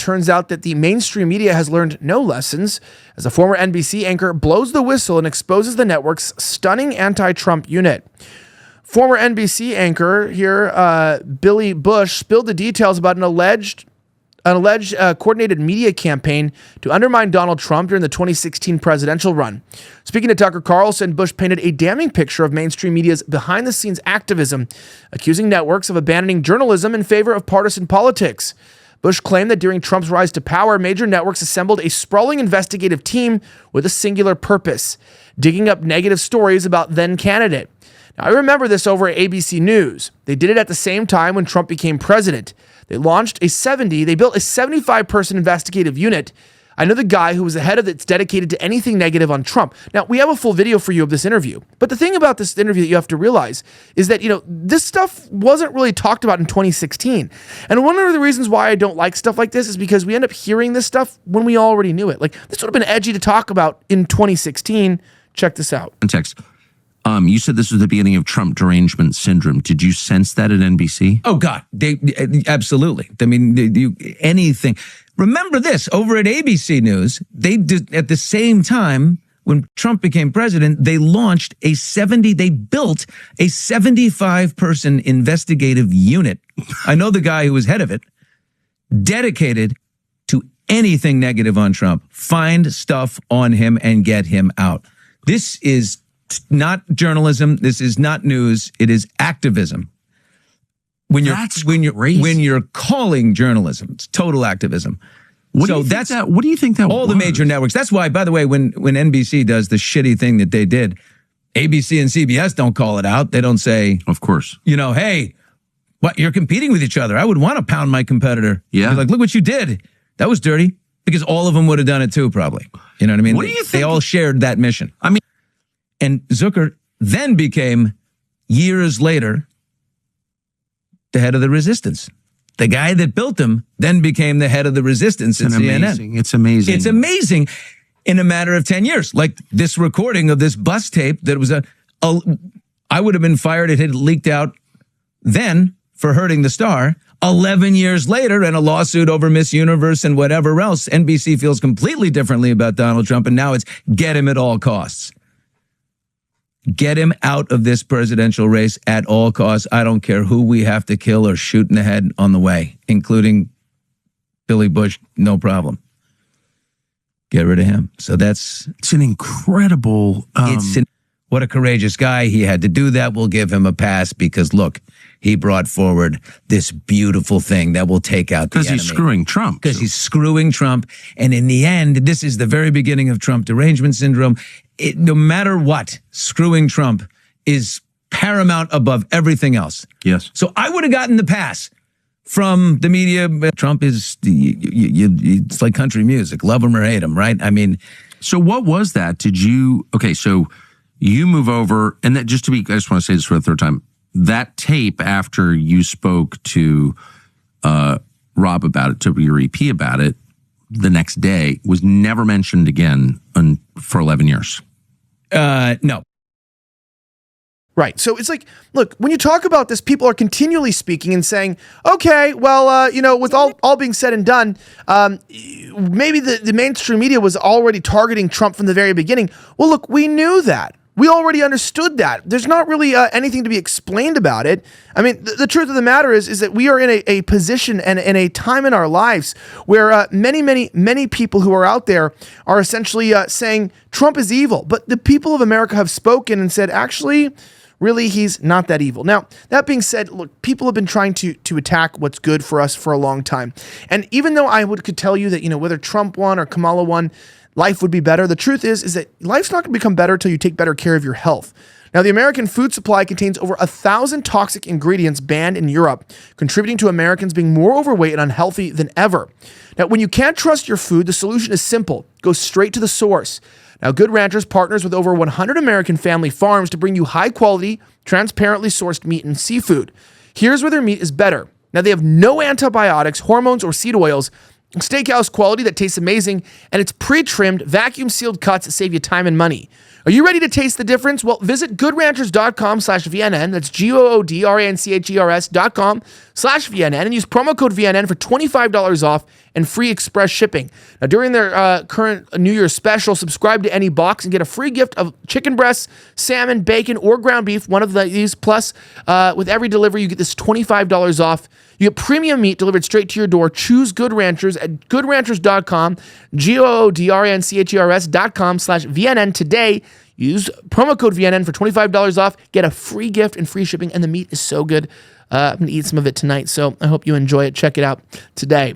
turns out that the mainstream media has learned no lessons as a former NBC anchor blows the whistle and exposes the network's stunning anti-Trump unit. Former NBC anchor here, Billy Bush, spilled the details about an alleged coordinated media campaign to undermine Donald Trump during the 2016 presidential run. Speaking to Tucker Carlson, Bush painted a damning picture of mainstream media's behind-the-scenes activism, accusing networks of abandoning journalism in favor of partisan politics. Bush claimed that during Trump's rise to power, major networks assembled a sprawling investigative team with a singular purpose: digging up negative stories about then-candidate. Now, I remember this over at ABC News. They did it at the same time when Trump became president. They built a 75-person investigative unit. I know the guy who was the head of it's dedicated to anything negative on Trump. Now, we have a full video for you of this interview. But the thing about this interview that you have to realize is that, this stuff wasn't really talked about in 2016. And one of the reasons why I don't like stuff like this is because we end up hearing this stuff when we already knew it. Like, this would have been edgy to talk about in 2016. Check this out. Context. You said this was the beginning of Trump derangement syndrome. Did you sense that at NBC? Oh, God. Absolutely. I mean, anything. Remember this, over at ABC News, they did, at the same time, when Trump became president, they built a 75-person investigative unit. I know the guy who was head of it, dedicated to anything negative on Trump. Find stuff on him and get him out. This is not journalism. This is not news. It is activism. When you're calling journalism, it's total activism. What do you think that all was? The major networks. That's why, by the way, when NBC does the shitty thing that they did, ABC and CBS don't call it out. They don't say, of course, hey, what, you're competing with each other. I would want to pound my competitor. Yeah. Be like, look what you did. That was dirty. Because all of them would have done it too, probably. You know what I mean? What do you think? They all shared that mission. I mean, and Zucker then became, years later, the head of the resistance. The guy that built him then became the head of the resistance at CNN. It's amazing. It's amazing in a matter of 10 years. Like this recording of this bus tape that was I would have been fired. It had leaked out then for hurting the star. 11 years later, and a lawsuit over Miss Universe and whatever else, NBC feels completely differently about Donald Trump, and now it's get him at all costs. Get him out of this presidential race at all costs. I don't care who we have to kill or shoot in the head on the way, including Billy Bush, no problem. Get rid of him. So it's an incredible... what a courageous guy. He had to do that. We'll give him a pass because, look, he brought forward this beautiful thing that will take out the enemy. Because he's screwing Trump. Because he's screwing Trump. And in the end, this is the very beginning of Trump derangement syndrome. No matter what, screwing Trump is paramount above everything else. Yes. So I would have gotten the pass from the media. Trump is, it's like country music. Love him or hate him, right? I mean. So what was that? So you move over, and that I just want to say this for the third time. That tape after you spoke to Rob about it, to your EP about it, the next day was never mentioned again for 11 years. No. Right. So it's like, look, when you talk about this, people are continually speaking and saying, okay, well, with all being said and done, maybe the mainstream media was already targeting Trump from the very beginning. Well, look, we knew that. We already understood that. There's not really anything to be explained about it. I mean, the truth of the matter is that we are in a position and in a time in our lives where many people who are out there are essentially saying Trump is evil. But the people of America have spoken and said, actually, really, he's not that evil. Now, that being said, look, people have been trying to attack what's good for us for a long time. And even though I could tell you that, whether Trump won or Kamala won, life would be better. The truth is that life's not going to become better until you take better care of your health. Now, the American food supply contains over 1,000 toxic ingredients banned in Europe, contributing to Americans being more overweight and unhealthy than ever. Now, when you can't trust your food, the solution is simple. Go straight to the source. Now, Good Ranchers partners with over 100 American family farms to bring you high-quality, transparently sourced meat and seafood. Here's where their meat is better. Now, they have no antibiotics, hormones, or seed oils, steakhouse quality that tastes amazing, and it's pre-trimmed, vacuum-sealed cuts that save you time and money. Are you ready to taste the difference? Well, visit goodranchers.com/VNN. That's GOODRANCHERS.com/VNN and use promo code VNN for $25 off and free express shipping. Now, during their current New Year's special, subscribe to any box and get a free gift of chicken breasts, salmon, bacon, or ground beef, one of these. Plus, with every delivery, you get this $25 off. You get premium meat delivered straight to your door. Choose Good Ranchers at goodranchers.com, GOODRANCHERS.com/VNN today. Use promo code VNN for $25 off. Get a free gift and free shipping, and the meat is so good. I'm going to eat some of it tonight, so I hope you enjoy it. Check it out today.